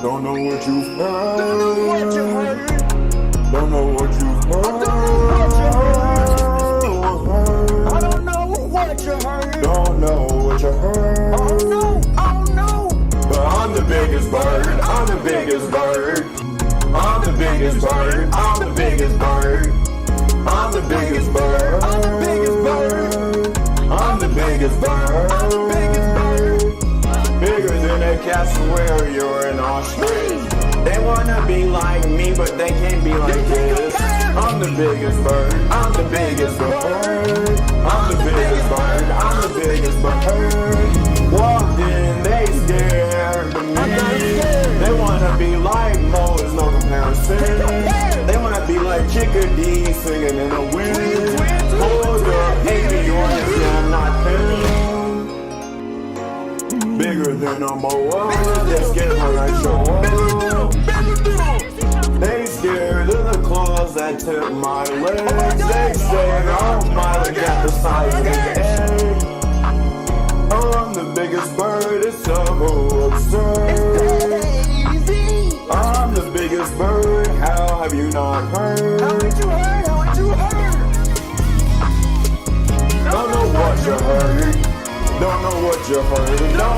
Don't know what you've heard. Don't know what you heard. Don't know what you've heard. I don't know what you heard. Don't know what you heard. Oh no, oh no. But I'm the biggest bird. I'm the biggest bird. I'm the biggest bird. I'm the biggest bird. I'm the biggest bird. I'm the biggest bird. I'm the biggest bird. I'm the biggest bird. Bigger than a cassowary or an ostrich. They wanna be like me, but they can't be like this. I'm the biggest bird. I'm the biggest bird. I'm the biggest bird. I'm the biggest bird. Walked in, they scared of me. They wanna be like Mo, there's no comparison. They wanna be like Chickadee singing in the wind. Hold up, baby, you're I'm not him. Bigger than a moa, they scared when I show up. They scared of the claws that tip my legs. They say I'm smiling at the size of the egg. I'm the biggest bird, it's so absurd. I'm the biggest bird, how have you not heard? How did you heard? How did you heard? Don't know what you heard. Don't know what you heard. Don't know.